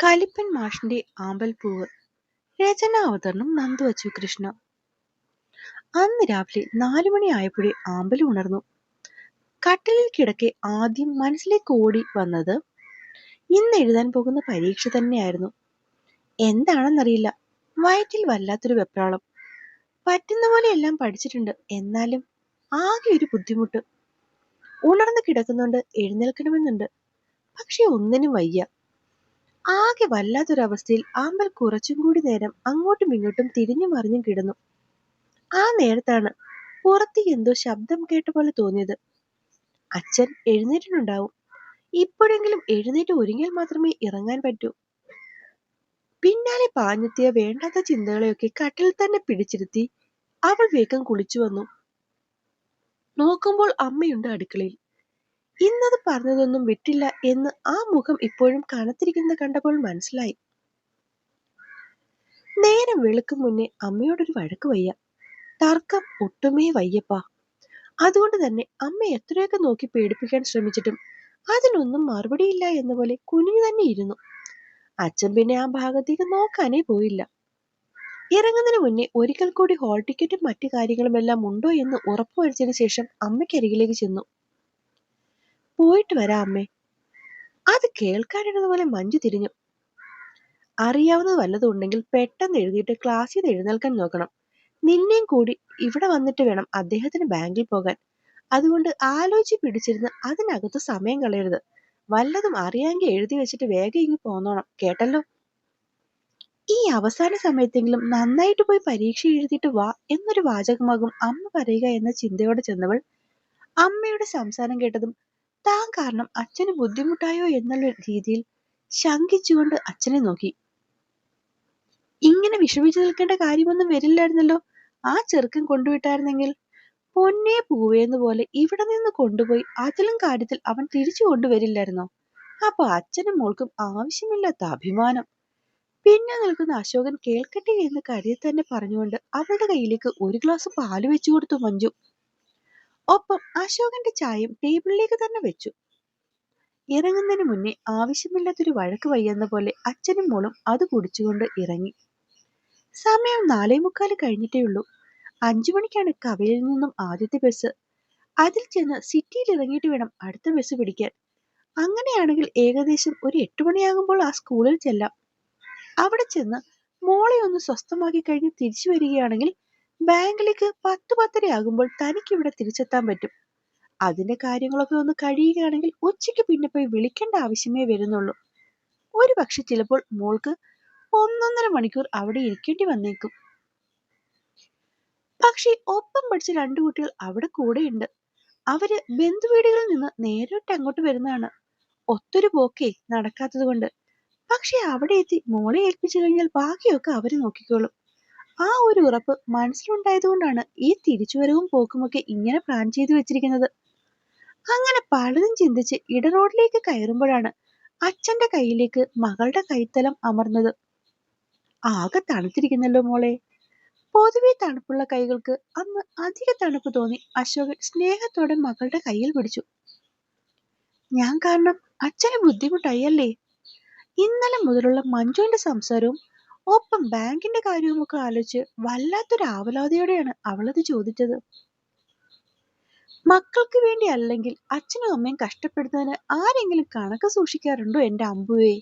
കലിപ്പൻ മാഷിന്റെ ആമ്പൽപ്പൂവ്. രചന അവതരണം നന്ദുവച്ചു കൃഷ്ണ. അന്ന് രാവിലെ 4 മണി ആയപ്പോഴേ ആമ്പൽ ഉണർന്നു. കട്ടിലിൽ കിടക്കെ ആദ്യം മനസ്സിലേക്ക് ഓടി വന്നത് ഇന്ന് എഴുതാൻ പോകുന്ന പരീക്ഷ തന്നെയായിരുന്നു. എന്താണെന്നറിയില്ല, വയറ്റിൽ വല്ലാത്തൊരു വെപ്രാളം. പറ്റുന്ന പോലെ എല്ലാം പഠിച്ചിട്ടുണ്ട്, എന്നാലും ആകെ ഒരു ബുദ്ധിമുട്ട്. ഉണർന്നു കിടക്കുന്നുണ്ട്, എഴുന്നേൽക്കണമെന്നുണ്ട്, പക്ഷെ ഒന്നിനും വയ്യ. ആകെ വല്ലാത്തൊരവസ്ഥയിൽ ആമ്പൽ കുറച്ചും കൂടി നേരം അങ്ങോട്ടും ഇങ്ങോട്ടും തിരിഞ്ഞും മറിഞ്ഞും കിടന്നു. ആ നേരത്താണ് പുറത്ത് എന്തോ ശബ്ദം കേട്ട പോലെ തോന്നിയത്. അച്ഛൻ എഴുന്നേറ്റിട്ടുണ്ടാവും. ഇപ്പോഴെങ്കിലും എഴുന്നേറ്റ് ഒരുങ്ങിയാൽ മാത്രമേ ഇറങ്ങാൻ പറ്റൂ. പിന്നാലെ പാഞ്ഞെത്തിയ വേണ്ടാത്ത ചിന്തകളെയൊക്കെ കട്ടിൽ തന്നെ പിടിച്ചിരുത്തി അവൾ വേഗം കുളിച്ചു വന്നു. നോക്കുമ്പോൾ അമ്മയുണ്ട് അടുക്കളയിൽ. ഇന്നത് പറഞ്ഞതൊന്നും വിട്ടില്ല എന്ന് ആ മുഖം ഇപ്പോഴും കനത്തിരിക്കുന്നത് കണ്ടപ്പോൾ മനസ്സിലായി. നേരം വെളുക്കും മുന്നേ അമ്മയോടൊരു വഴക്ക് വയ്യ, തർക്കം ഒട്ടുമേ വയ്യപ്പാ. അതുകൊണ്ട് തന്നെ അമ്മ എത്രയൊക്കെ നോക്കി പേടിപ്പിക്കാൻ ശ്രമിച്ചിട്ടും അതിനൊന്നും മറുപടിയില്ല എന്ന പോലെ കുനിഞ്ഞു തന്നെ ഇരുന്നു. അച്ഛൻ പിന്നെ ആ ഭാഗത്തേക്ക് നോക്കാനേ പോയില്ല. ഇറങ്ങുന്നതിന് മുന്നേ ഒരിക്കൽ കൂടി ഹോൾ ടിക്കറ്റും മറ്റു കാര്യങ്ങളുമെല്ലാം ഉണ്ടോ എന്ന് ഉറപ്പുവരുത്തിയതിനു ശേഷം അമ്മയ്ക്കരികിലേക്ക് ചെന്നു. പോയിട്ട് വരാം അമ്മേ. അത് കേൾക്കാനിരുന്നതുപോലെ മഞ്ജു തിരിഞ്ഞു. അറിയാവുന്നത് വല്ലതും ഉണ്ടെങ്കിൽ പെട്ടെന്ന് എഴുതിയിട്ട് ക്ലാസ്സിൽ നിന്ന് എഴുന്നേൽക്കാൻ നോക്കണം. നിന്നെയും കൂടി ഇവിടെ വന്നിട്ട് വേണം അദ്ദേഹത്തിന് ബാങ്കിൽ പോകാൻ. അതുകൊണ്ട് ആലോചിച്ച് പിടിച്ചിരുന്ന് അതിനകത്ത് സമയം കളയരുത്. വല്ലതും അറിയാമെങ്കിൽ എഴുതി വെച്ചിട്ട് വേഗം ഇങ്ങ് പോന്നോണം, കേട്ടല്ലോ. ഈ അവസാന സമയത്തെങ്കിലും നന്നായിട്ട് പോയി പരീക്ഷ എഴുതിയിട്ട് വാ എന്നൊരു വാചകമാകും അമ്മ പറയുക എന്ന ചിന്തയോടെ ചെന്നവൾ അമ്മയുടെ സംസാരം കേട്ടതും താൻ കാരണം അച്ഛന് ബുദ്ധിമുട്ടായോ എന്നുള്ള രീതിയിൽ ശങ്കിച്ചുകൊണ്ട് അച്ഛനെ നോക്കി. ഇങ്ങനെ വിഷമിച്ചു നിൽക്കേണ്ട കാര്യമൊന്നും വരില്ലായിരുന്നല്ലോ. ആ ചെറുക്കൻ കൊണ്ടുവിട്ടായിരുന്നെങ്കിൽ പൊന്നേ പൂവേന്ന് പോലെ ഇവിടെ നിന്ന് കൊണ്ടുപോയി അതിലും കാര്യത്തിൽ അവൻ തിരിച്ചു കൊണ്ടുവരില്ലായിരുന്നോ? അപ്പൊ അച്ഛനും മോൾക്കും ആവശ്യമില്ലാത്ത അഭിമാനം. പിന്നെ നിൽക്കുന്ന അശോകൻ കേൾക്കട്ടെ എന്ന് കരുതി തന്നെ പറഞ്ഞുകൊണ്ട് അവളുടെ കയ്യിലേക്ക് ഒരു ഗ്ലാസ് പാല് വെച്ചു കൊടുത്തു മഞ്ജു. ഒപ്പം അശോകന്റെ ചായയും ടേബിളിലേക്ക് തന്നെ വെച്ചു. ഇറങ്ങുന്നതിന് മുന്നേ ആവശ്യമില്ലാത്തൊരു വഴക്ക് വയ്യെന്ന പോലെ അച്ഛനും മോളും അത് കുടിച്ചുകൊണ്ട് ഇറങ്ങി. സമയം 4:45 കഴിഞ്ഞിട്ടേ ഉള്ളൂ. 5 മണിക്കാണ് കവലയിൽ നിന്നും ആദ്യത്തെ ബസ്. അതിൽ ചെന്ന് സിറ്റിയിൽ ഇറങ്ങിയിട്ട് വേണം അടുത്ത ബസ് പിടിക്കാൻ. അങ്ങനെയാണെങ്കിൽ ഏകദേശം ഒരു 8 മണിയാകുമ്പോൾ ആ സ്കൂളിൽ ചെല്ലാം. അവിടെ ചെന്ന് മോളെ ഒന്ന് സ്വസ്ഥമാക്കി കഴിഞ്ഞ് തിരിച്ചു വരികയാണെങ്കിൽ ബാങ്കിലേക്ക് 10-10:30 ആകുമ്പോൾ തനിക്ക് ഇവിടെ തിരിച്ചെത്താൻ പറ്റും. അതിന്റെ കാര്യങ്ങളൊക്കെ ഒന്ന് കഴിയുകയാണെങ്കിൽ ഉച്ചയ്ക്ക് പിന്നെ പോയി വിളിക്കേണ്ട ആവശ്യമേ വരുന്നുള്ളൂ. ഒരു പക്ഷെ ചിലപ്പോൾ മോൾക്ക് 1-1.5 മണിക്കൂർ അവിടെ ഇരിക്കേണ്ടി വന്നേക്കും. പക്ഷെ ഒപ്പം പഠിച്ച 2 കുട്ടികൾ അവിടെ കൂടെയുണ്ട്. അവര് ബന്ധുവീടുകളിൽ നിന്ന് നേരിട്ട് അങ്ങോട്ട് വരുന്നതാണ്. ഒത്തൊരു പോക്കേ നടക്കാത്തത് കൊണ്ട്. പക്ഷെ അവിടെ എത്തി മോളെ ഏൽപ്പിച്ചു കഴിഞ്ഞാൽ ബാക്കിയൊക്കെ അവര് നോക്കിക്കോളും. ആ ഒരു ഉറപ്പ് മനസ്സിലുണ്ടായതുകൊണ്ടാണ് ഈ തിരിച്ചുവരവും പോക്കുമൊക്കെ ഇങ്ങനെ പ്ലാൻ ചെയ്തു വെച്ചിരിക്കുന്നത്. അങ്ങനെ പലതും ചിന്തിച്ച് ഇടറോഡിലേക്ക് കയറുമ്പോഴാണ് അച്ഛന്റെ കയ്യിലേക്ക് മകളുടെ കൈത്തലം അമർന്നത്. ആകെ തണുത്തിരിക്കുന്നല്ലോ മോളെ. പൊതുവെ തണുപ്പുള്ള കൈകൾക്ക് അന്ന് അധിക തണുപ്പ് തോന്നി അശോകൻ സ്നേഹത്തോടെ മകളുടെ കയ്യിൽ പിടിച്ചു. ഞാൻ കാരണം അച്ഛന് ബുദ്ധിമുട്ടായി അല്ലേ? ഇന്നലെ മുതലുള്ള മഞ്ജുവിന്റെ സംസാരവും ഒപ്പം ബാങ്കിന്റെ കാര്യവുമൊക്കെ ആലോചിച്ച് വല്ലാത്തൊരു ആവലാതിയോടെയാണ് അവളത് ചോദിച്ചത്. മക്കൾക്ക് വേണ്ടി അല്ലെങ്കിൽ അച്ഛനും അമ്മയും കഷ്ടപ്പെടുന്നതിന് ആരെങ്കിലും കണക്ക് സൂക്ഷിക്കാറുണ്ടോ എന്റെ അമ്പുവേ?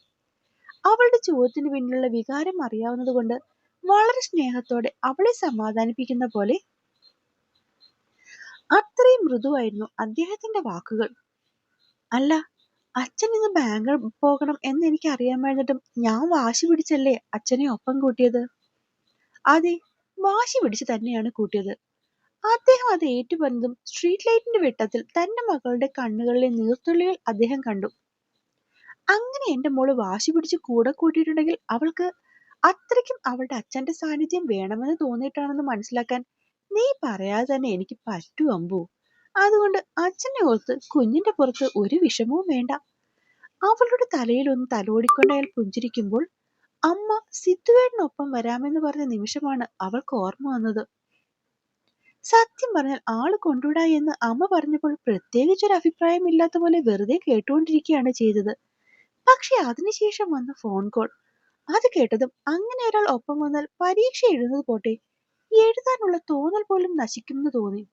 അവളുടെ ചോദ്യത്തിന് പിന്നിലുള്ള വികാരം അറിയാവുന്നത് കൊണ്ട് വളരെ സ്നേഹത്തോടെ അവളെ സമാധാനിപ്പിക്കുന്ന പോലെ അത്രയും മൃദുവായിരുന്നു അദ്ദേഹത്തിന്റെ വാക്കുകൾ. അല്ല, അച്ഛൻ ഇന്ന് ബാങ്കിൽ പോകണം എന്ന് എനിക്ക് അറിയാമായിരുന്നിട്ടും ഞാൻ വാശി പിടിച്ചല്ലേ അച്ഛനെ ഒപ്പം കൂട്ടിയത്? അതെ, വാശി പിടിച്ച് തന്നെയാണ് കൂട്ടിയത്. അദ്ദേഹം അത് ഏറ്റുപറഞ്ഞതും സ്ട്രീറ്റ് ലൈറ്റിന്റെ വെട്ടത്തിൽ തന്റെ മകളുടെ കണ്ണുകളിലെ നീർത്തുള്ളികൾ അദ്ദേഹം കണ്ടു. അങ്ങനെ എന്റെ മോള് വാശി പിടിച്ച് കൂടെ കൂട്ടിയിട്ടുണ്ടെങ്കിൽ അവൾക്ക് അത്രയ്ക്കും അവളുടെ അച്ഛന്റെ സാന്നിധ്യം വേണമെന്ന് തോന്നിയിട്ടാണെന്ന് മനസ്സിലാക്കാൻ നീ പറയാതെ തന്നെ എനിക്ക് പറ്റൂ അമ്പു. അതുകൊണ്ട് അച്ഛനെ ഓർത്ത് കുഞ്ഞിന്റെ പുറത്ത് ഒരു വിഷമവും വേണ്ട. അവളുടെ തലയിൽ ഒന്ന് തലോടിക്കൊണ്ട് അയാൾ പുഞ്ചിരിക്കുമ്പോൾ അമ്മ സിദ്ധുവേടിനൊപ്പം വരാമെന്ന് പറഞ്ഞ നിമിഷമാണ് അവൾക്ക് ഓർമ്മ വന്നത്. സത്യം പറഞ്ഞാൽ ആള് കൊണ്ടുവിടാ എന്ന് അമ്മ പറഞ്ഞപ്പോൾ പ്രത്യേകിച്ചൊരു അഭിപ്രായം ഇല്ലാത്ത പോലെ വെറുതെ കേട്ടുകൊണ്ടിരിക്കുകയാണ് ചെയ്തത്. പക്ഷെ അതിനുശേഷം വന്ന ഫോൺ കോൾ അത് കേട്ടതും അങ്ങനെ ഒരാൾ ഒപ്പം വന്നാൽ പരീക്ഷ എഴുതുന്നത് പോട്ടെ, എഴുതാനുള്ള തോന്നൽ പോലും നശിക്കുമെന്ന് തോന്നി.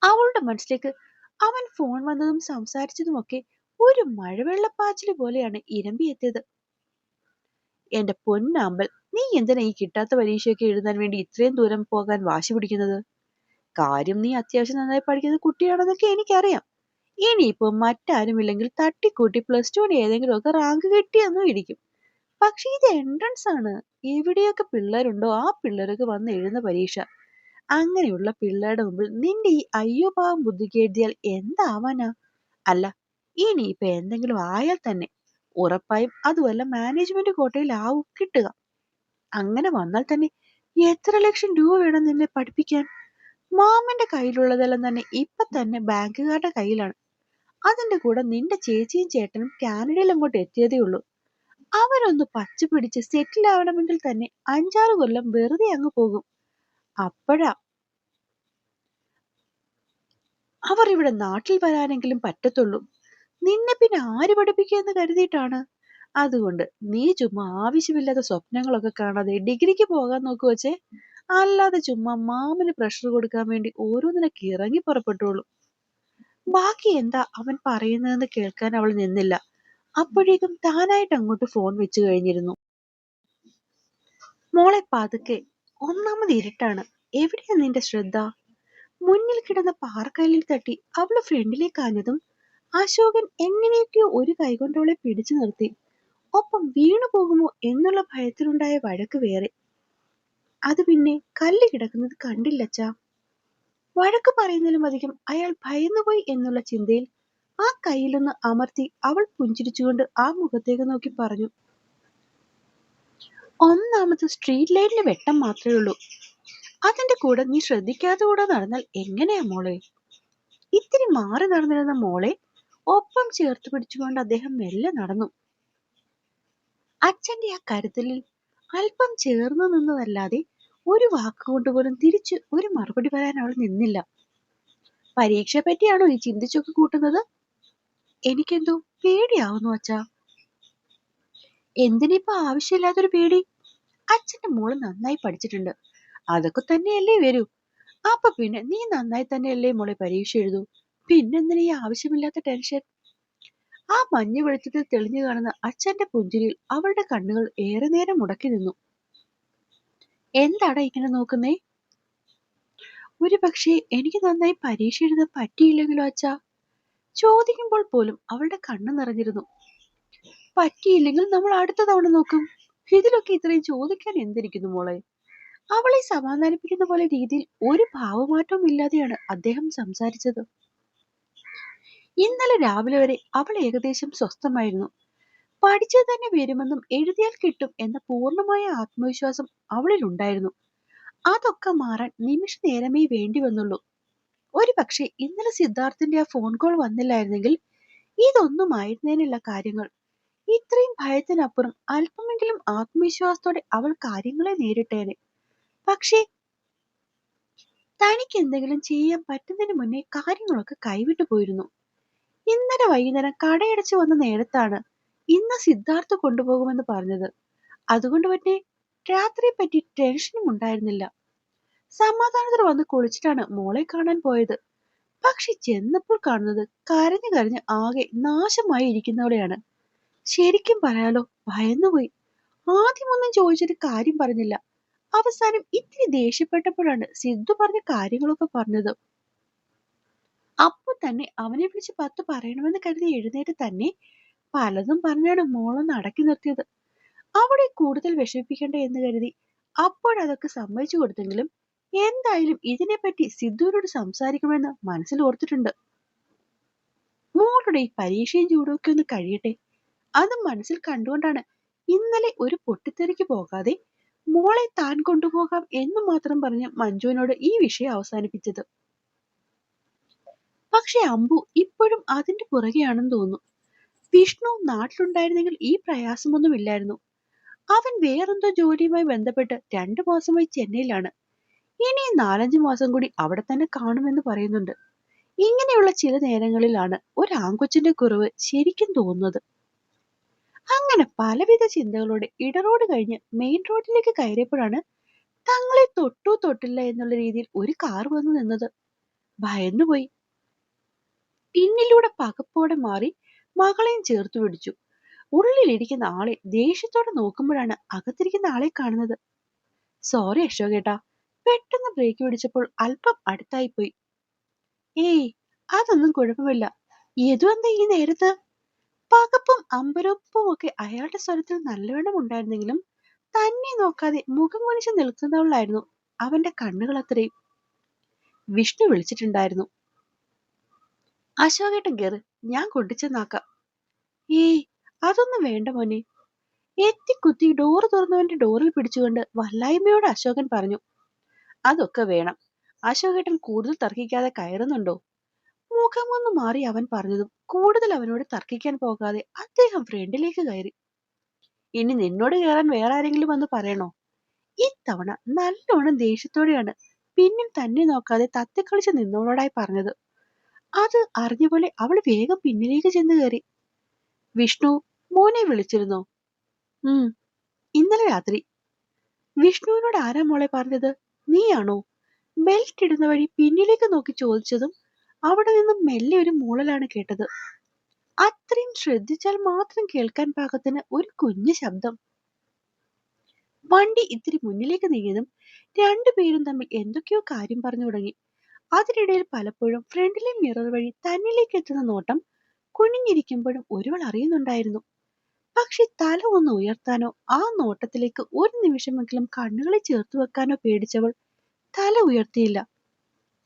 അവളുടെ മനസ്സിലേക്ക് അവൻ ഫോൺ വന്നതും സംസാരിച്ചതുമൊക്കെ ഒരു മഴവെള്ളപ്പാച്ചില് പോലെയാണ് ഇരമ്പിയെത്തിയത്. എന്റെ പൊന്നാമ്പൽ, നീ എന്തിനാ ഈ കിട്ടാത്ത പരീക്ഷയൊക്കെ എഴുതാൻ വേണ്ടി ഇത്രയും ദൂരം പോകാൻ വാശി പിടിക്കുന്നത്? കാര്യം നീ അത്യാവശ്യം നന്നായി പഠിക്കുന്ന കുട്ടിയാണെന്നൊക്കെ എനിക്കറിയാം. ഇനിയിപ്പോ മറ്റാരുമില്ലെങ്കിൽ തട്ടിക്കൂട്ടി പ്ലസ് ടുവിന് ഏതെങ്കിലുമൊക്കെ റാങ്ക് കിട്ടിയെന്നും ഇരിക്കും. പക്ഷെ ഇത് എൻട്രൻസ് ആണ്. എവിടെയൊക്കെ പിള്ളേരുണ്ടോ ആ പിള്ളേരൊക്കെ വന്ന് എഴുതുന്ന പരീക്ഷ. അങ്ങനെയുള്ള പിള്ളേരുടെ മുമ്പിൽ നിന്റെ ഈ അയ്യോ പാവം ബുദ്ധിക്ക് എഴുതിയാൽ എന്താവാനാ? അല്ല, ഇനിയിപ്പൊ എന്തെങ്കിലും ആയാൽ തന്നെ ഉറപ്പായും അതുമല്ല മാനേജ്മെന്റ് കോട്ടയിലാവും കിട്ടുക. അങ്ങനെ വന്നാൽ തന്നെ എത്ര ലക്ഷം രൂപ വേണം നിന്നെ പഠിപ്പിക്കാൻ? മാമന്റെ കയ്യിലുള്ളതെല്ലാം തന്നെ ഇപ്പൊ തന്നെ ബാങ്കുകാരുടെ കയ്യിലാണ്. അതിന്റെ കൂടെ നിന്റെ ചേച്ചിയും ചേട്ടനും കാനഡയിൽ അങ്ങോട്ട് എത്തിയതേ ഉള്ളൂ. അവരൊന്ന് പച്ച പിടിച്ച് സെറ്റിൽ ആവണമെങ്കിൽ തന്നെ 5-6 കൊല്ലം വെറുതെ അങ്ങ് പോകും. അപ്പോഴാ അവർ ഇവിടെ നാട്ടിൽ വരാനെങ്കിലും പറ്റത്തുള്ളൂ. നിന്നെ പിന്നെ ആര് പഠിപ്പിക്കുമെന്ന് കരുതിയിട്ടാണ്? അതുകൊണ്ട് നീ ചുമ്മാ ആവശ്യമില്ലാത്ത സ്വപ്നങ്ങളൊക്കെ കാണാതെ ഡിഗ്രിക്ക് പോകാൻ നോക്കു വച്ചേ. അല്ലാതെ ചുമ്മാ മാമന് പ്രഷർ കൊടുക്കാൻ വേണ്ടി ഓരോന്നിനൊക്കെ ഇറങ്ങി പുറപ്പെട്ടോളൂ. ബാക്കി എന്താ അവൻ പറയുന്നതെന്ന് കേൾക്കാൻ അവൾ നിന്നില്ല. അപ്പോഴേക്കും താനായിട്ട് അങ്ങോട്ട് ഫോൺ വെച്ചു കഴിഞ്ഞിരുന്നു. മോളെ പതുക്കെ, ഒന്നാമത് ഇരുട്ടാണ്. എവിടെയാ നിന്റെ ശ്രദ്ധ? മുന്നിൽ കിടന്ന പാറക്കല്ലിൽ തട്ടി അവള് ഫ്രണ്ടിലേക്ക് ആഞ്ഞതും അശോകൻ എങ്ങനെയൊക്കെയോ ഒരു കൈകൊണ്ട് അവളെ പിടിച്ചു നിർത്തി. ഒപ്പം വീണു പോകുമോ എന്നുള്ള ഭയത്തിലുണ്ടായ വഴക്ക് വേറെ. അത് പിന്നെ കല്ല് കിടക്കുന്നത് കണ്ടില്ലച്ചാ. വഴക്ക് പറയുന്നതിലും അധികം അയാൾ ഭയന്നുപോയി എന്നുള്ള ചിന്തയിൽ ആ കയ്യിലൊന്ന് അമർത്തി അവൾ പുഞ്ചിരിച്ചുകൊണ്ട് ആ മുഖത്തേക്ക് നോക്കി പറഞ്ഞു, ഒന്നാമത് സ്ട്രീറ്റ് ലൈറ്റിലെ വെട്ടം മാത്രമേ ഉള്ളൂ. അതിന്റെ കൂടെ നീ ശ്രദ്ധിക്കാതെ കൂടെ നടന്നാൽ എങ്ങനെയാ മോളെ? ഇത്തിരി മാറി നടന്നിരുന്ന മോളെ ഒപ്പം ചേർത്ത് പിടിച്ചുകൊണ്ട് അദ്ദേഹം മെല്ലെ നടന്നു. അച്ഛന്റെ ആ കരുതലിൽ അല്പം ചേർന്നു നിന്നതല്ലാതെ ഒരു വാക്കുകൊണ്ട് പോലും തിരിച്ച് ഒരു മറുപടി പറയാൻ അവൾ നിന്നില്ല. പരീക്ഷയെ പറ്റിയാണോ ഈ ചിന്തിച്ചൊക്കെ കൂട്ടുന്നത്? എനിക്കെന്തോ പേടിയാവുന്നു അച്ഛാ. എന്തിനിപ്പോ ആവശ്യമില്ലാത്തൊരു പേടി? അച്ഛന്റെ മോള് നന്നായി പഠിച്ചിട്ടുണ്ട്, അതൊക്കെ തന്നെയല്ലേ വരൂ. അപ്പൊ പിന്നെ നീ നന്നായി തന്നെയല്ലേ മോളെ പരീക്ഷ എഴുതൂ. പിന്നെന്തിനാ ഈ ആവശ്യമില്ലാത്ത ടെൻഷൻ? ആ മഞ്ഞു വെളിച്ചത്തിൽ തെളിഞ്ഞു കാണുന്ന അച്ഛന്റെ പുഞ്ചിരിയിൽ അവളുടെ കണ്ണുകൾ ഏറെ നേരം മുടക്കി നിന്നു. എന്താടാ ഇങ്ങനെ നോക്കുന്നേ? ഒരു പക്ഷേ എനിക്ക് നന്നായി പരീക്ഷ എഴുതാൻ പറ്റിയില്ലെങ്കിലോ അച്ഛാ? ചോദിക്കുമ്പോൾ പോലും അവളുടെ കണ്ണ് നിറഞ്ഞിരുന്നു. പറ്റിയില്ലെങ്കിൽ നമ്മൾ അടുത്ത തവണ നോക്കും. ഇതിലൊക്കെ ഇത്രയും ചോദിക്കാൻ എന്തിരിക്കുന്നു മോളെ? അവളെ സമാധാനിപ്പിക്കുന്ന പോലെ രീതിയിൽ ഒരു ഭാവമാറ്റവും ഇല്ലാതെയാണ് അദ്ദേഹം സംസാരിച്ചത്. ഇന്നലെ രാവിലെ വരെ അവൾ ഏകദേശം സ്വസ്ഥമായിരുന്നു. പഠിച്ചത് തന്നെ വരുമെന്നും എഴുതിയാൽ കിട്ടും എന്ന പൂർണ്ണമായ ആത്മവിശ്വാസം അവളിൽ ഉണ്ടായിരുന്നു. അതൊക്കെ മാറാൻ നിമിഷ നേരമേ വേണ്ടി വന്നുള്ളൂ. ഒരു പക്ഷേ ഇന്നലെ സിദ്ധാർത്ഥന്റെ ആ ഫോൺ കോൾ വന്നില്ലായിരുന്നെങ്കിൽ ഇതൊന്നും ആയിരുന്നേനില്ല കാര്യങ്ങൾ. ഇത്രയും ഭയത്തിനപ്പുറം അല്പമെങ്കിലും ആത്മവിശ്വാസത്തോടെ അവൾ കാര്യങ്ങളെ നേരിട്ടേനെ. പക്ഷേ തനിക്ക് എന്തെങ്കിലും ചെയ്യാൻ പറ്റുന്നതിന് മുന്നേ കാര്യങ്ങളൊക്കെ കൈവിട്ടു പോയിരുന്നു. ഇന്നലെ വൈകുന്നേരം കടയടച്ചു വന്ന നേരത്താണ് ഇന്ന് സിദ്ധാർത്ഥ കൊണ്ടുപോകുമെന്ന് പറഞ്ഞത്. അതുകൊണ്ട് തന്നെ രാത്രിയെ പറ്റി ടെൻഷനും ഉണ്ടായിരുന്നില്ല. സമാധാനത്തോടെ വന്ന് കുളിച്ചിട്ടാണ് മോളെ കാണാൻ പോയത്. പക്ഷെ ചെന്നപ്പോൾ കാണുന്നത് കരഞ്ഞു കരഞ്ഞ് ആകെ നാശമായി ഇരിക്കുന്നവളെയാണ്. ശരിക്കും പറയാലോ, ഭയന്നുപോയി. ആദ്യമൊന്നും ചോദിച്ചിട്ട് കാര്യം പറഞ്ഞില്ല. അവസാനം ഇത്തിരി ദേഷ്യപ്പെട്ടപ്പോഴാണ് സിദ്ധു പറഞ്ഞ കാര്യങ്ങളൊക്കെ പറഞ്ഞത്. അപ്പോൾ തന്നെ അവനെ വിളിച്ച് 10 പറയണമെന്ന് കരുതി എഴുന്നേറ്റ് തന്നെ പലതും പറഞ്ഞാണ് മോളൊന്ന് അടക്കി നിർത്തിയത്. അവളെ കൂടുതൽ വിഷമിപ്പിക്കണ്ട എന്ന് കരുതി അപ്പോഴതൊക്കെ സമ്മതിച്ചു കൊടുത്തെങ്കിലും എന്തായാലും ഇതിനെപ്പറ്റി സിദ്ധുവിനോട് സംസാരിക്കണമെന്ന് മനസ്സിൽ ഓർത്തിട്ടുണ്ട്. മോളുടെ ഈ പരീക്ഷയും ചൂടൊക്കെ ഒന്ന് കഴിയട്ടെ, അത് മനസ്സിൽ കണ്ടുകൊണ്ടാണ് ഇന്നലെ ഒരു പൊട്ടിത്തെറിക്ക് പോകാതെ മോളെ താൻ കൊണ്ടുപോകാം എന്ന് മാത്രം പറഞ്ഞ് മഞ്ജുവിനോട് ഈ വിഷയം അവസാനിപ്പിച്ചത്. പക്ഷെ അമ്പു ഇപ്പോഴും അതിന്റെ പുറകെയാണെന്ന് തോന്നുന്നു. വിഷ്ണു നാട്ടിലുണ്ടായിരുന്നെങ്കിൽ ഈ പ്രയാസമൊന്നും ഇല്ലായിരുന്നു. അവൻ വേറെന്തോ ജോലിയുമായി ബന്ധപ്പെട്ട് 2 മാസമായി ചെന്നൈയിലാണ്. ഇനി 4-5 മാസം കൂടി അവിടെ തന്നെ കാണുമെന്ന് പറയുന്നുണ്ട്. ഇങ്ങനെയുള്ള ചില നേരങ്ങളിലാണ് ഒരു ആൺകൊച്ചിന്റെ കുറവ് ശരിക്കും തോന്നുന്നത്. അങ്ങനെ പലവിധ ചിന്തകളോടെ ഇടറോഡ് കഴിഞ്ഞ് മെയിൻ റോഡിലേക്ക് കയറിയപ്പോഴാണ് തങ്ങളെ തൊട്ടു തൊട്ടില്ല എന്നുള്ള രീതിയിൽ ഒരു കാർ വന്നു നിന്നത്. ഭയന്നുപോയി. പിന്നിലൂടെ പകപ്പോടെ മാറി മകളെയും ചേർത്തു പിടിച്ചു. ഉള്ളിലിരിക്കുന്ന ആളെ ദേഷ്യത്തോടെ നോക്കുമ്പോഴാണ് അകത്തിരിക്കുന്ന ആളെ കാണുന്നത്. സോറി അശോകേട്ടാ, പെട്ടെന്ന് ബ്രേക്ക് പിടിച്ചപ്പോൾ അല്പം അടുത്തായി പോയി. ഏയ്, അതൊന്നും കുഴപ്പമില്ല. യദു എന്താ ഈ നേരത്ത്? പകപ്പും അമ്പരപ്പും ഒക്കെ അയാളുടെ സ്വരത്തിൽ നല്ലവണ്ണം ഉണ്ടായിരുന്നെങ്കിലും തന്നെ നോക്കാതെ മുഖം കുനിച്ച് നിൽക്കുന്നവളായിരുന്നു അവന്റെ കണ്ണുകൾ അത്രയും. വിഷ്ണു വിളിച്ചിട്ടുണ്ടായിരുന്നു. അശോകേട്ടൻ കേറ്, ഞാൻ കൊണ്ടിച്ചെന്നാക്കാം. ഏയ്, അതൊന്നും വേണ്ട മോനെ. എത്തിക്കുത്തി ഡോറ് തുറന്നവന്റെ ഡോറിൽ പിടിച്ചുകൊണ്ട് വല്ലായ്മയോട് അശോകൻ പറഞ്ഞു. അതൊക്കെ വേണം. അശോകേട്ടൻ കൂടുതൽ തർക്കിക്കാതെ കയറുന്നുണ്ടോ? മുഖമൊന്ന് മാറി അവൻ പറഞ്ഞതും കൂടുതൽ അവനോട് തർക്കിക്കാൻ പോകാതെ അദ്ദേഹം ഫ്രണ്ടിലേക്ക് കയറി. ഇനി നിന്നോട് കയറാൻ വേറെ ആരെങ്കിലും വന്ന് പറയണോ? ഇത്തവണ നല്ലോണം ദേഷ്യത്തോടെയാണ് പിന്നിൽ തന്നെ നോക്കാതെ തത്തിക്കളിച്ച് നിന്നവളോടായി പറഞ്ഞത്. അത് അറിഞ്ഞപോലെ അവൾ വേഗം പിന്നിലേക്ക് ചെന്ന് കയറി. വിഷ്ണു, മോനെ വിളിച്ചിരുന്നോ? ഇന്നലെ രാത്രി. വിഷ്ണുവിനോട് ആരാ മോളെ പറഞ്ഞത്? നീയാണോ? ബെൽറ്റ് ഇടുന്ന വഴി പിന്നിലേക്ക് നോക്കി ചോദിച്ചതും അവിടെ നിന്നും മെല്ലെ ഒരു മൂളലാണ് കേട്ടത്. അത്രയും ശ്രദ്ധിച്ചാൽ മാത്രം കേൾക്കാൻ പാകത്തിന് ഒരു കുഞ്ഞു ശബ്ദം. വണ്ടി ഇത്തിരി മുന്നിലേക്ക് നീങ്ങിയതും രണ്ടുപേരും തമ്മിൽ എന്തൊക്കെയോ കാര്യം പറഞ്ഞു തുടങ്ങി. അതിനിടയിൽ പലപ്പോഴും ഫ്രണ്ടിലെ മിറർ വഴി തന്നിലേക്ക് എത്തുന്ന നോട്ടം കുനിഞ്ഞിരിക്കുമ്പോഴും ഒരുവൾ അറിയുന്നുണ്ടായിരുന്നു. പക്ഷെ തല ഒന്ന് ഉയർത്താനോ ആ നോട്ടത്തിലേക്ക് ഒരു നിമിഷമെങ്കിലും കണ്ണുകളെ ചേർത്ത് വെക്കാനോ പേടിച്ചവൾ തല ഉയർത്തിയില്ല.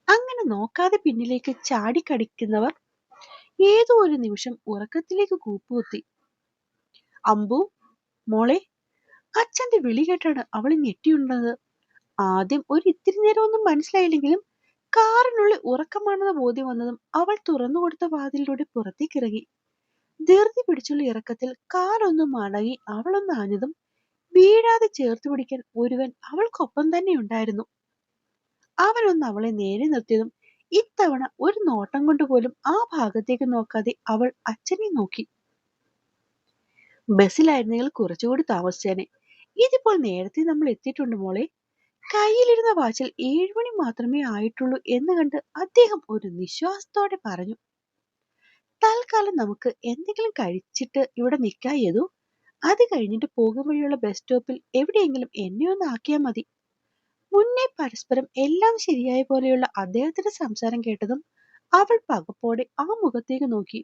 അങ്ങനെ നോക്കാതെ പിന്നിലേക്ക് ചാടിക്കടിക്കുന്നവർ ഏതോ ഒരു നിമിഷം ഉറക്കത്തിലേക്ക് കൂപ്പുകുത്തി. അമ്പു, മോളെ. അച്ഛന്റെ വിളി കേട്ടാണ് അവൾ ഞെട്ടിയുണ്ടത്. ആദ്യം ഒരു ഇത്തിരി നേരം ഒന്നും മനസ്സിലായില്ലെങ്കിലും കാറിനുള്ളിൽ ഉറക്കമാണെന്ന ബോധ്യം വന്നതും അവൾ തുറന്നു കൊടുത്ത വാതിലിലൂടെ പുറത്തേക്കിറങ്ങി. ധൃതി പിടിച്ചുള്ള ഇറക്കത്തിൽ കാലൊന്ന് മടങ്ങി അവളൊന്ന് ആഞ്ഞതും വീഴാതെ ചേർത്ത് പിടിക്കാൻ ഒരുവൻ അവൾക്കൊപ്പം തന്നെ ഉണ്ടായിരുന്നു. അവനൊന്ന് അവളെ നേരെ നിർത്തിയതും ഇത്തവണ ഒരു നോട്ടം കൊണ്ട് പോലും ആ ഭാഗത്തേക്ക് നോക്കാതെ അവൾ അച്ഛനെ നോക്കി. ബസ്സിലായിരുന്നെങ്കിൽ കുറച്ചുകൂടി താമസിച്ചേനെ. ഇതിപ്പോൾ നേരത്തെ നമ്മൾ എത്തിയിട്ടുണ്ട് മോളെ. കയ്യിലിരുന്ന വാച്ചിൽ 7 മണി മാത്രമേ ആയിട്ടുള്ളൂ എന്ന് കണ്ട് അദ്ദേഹം ഒരു നിശ്വാസത്തോടെ പറഞ്ഞു. തൽക്കാലം നമുക്ക് എന്തെങ്കിലും കഴിച്ചിട്ട് ഇവിടെ നിൽക്കായതു. അത് കഴിഞ്ഞിട്ട് പോകും വഴിയുള്ള ബസ് സ്റ്റോപ്പിൽ എവിടെയെങ്കിലും എന്നെ ഒന്ന് ആക്കിയാൽ മതി. മുന്നേ പരസ്പരം എല്ലാം ശരിയായ പോലെയുള്ള അദ്ദേഹത്തിന്റെ സംസാരം കേട്ടതും അവൾ പകപ്പോടെ ആ മുഖത്തേക്ക് നോക്കി.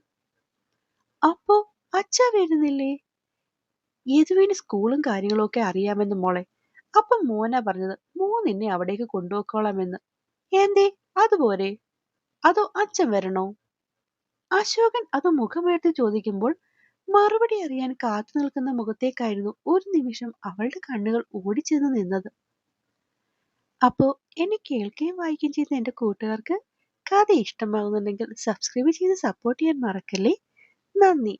അപ്പോ അച്ഛാ വരുന്നില്ലേ? യദുവിന് സ്കൂളും കാര്യങ്ങളും ഒക്കെ അറിയാമെന്ന് മോളെ. അപ്പം മോനാ പറഞ്ഞത് മോൻ നിന്നെ അവിടേക്ക് കൊണ്ടുപോയിക്കോളാമെന്ന്. എന്തേ, അതുപോരെ? അതോ അച്ഛൻ വരണോ? അശോകൻ അത് മുഖമുയർത്തി ചോദിക്കുമ്പോൾ മറുപടി അറിയാൻ കാത്തു നിൽക്കുന്ന മുഖത്തേക്കായിരുന്നു ഒരു നിമിഷം അവളുടെ കണ്ണുകൾ ഓടിച്ചെന്ന് നിന്നത്. അപ്പോ എന്നെ കേൾക്കുകയും വായിക്കുകയും ചെയ്യുന്ന എന്റെ കൂട്ടുകാർക്ക് കഥ ഇഷ്ടമാകുന്നുണ്ടെങ്കിൽ സബ്സ്ക്രൈബ് ചെയ്ത് സപ്പോർട്ട് ചെയ്യാൻ മറക്കല്ലേ. നന്ദി.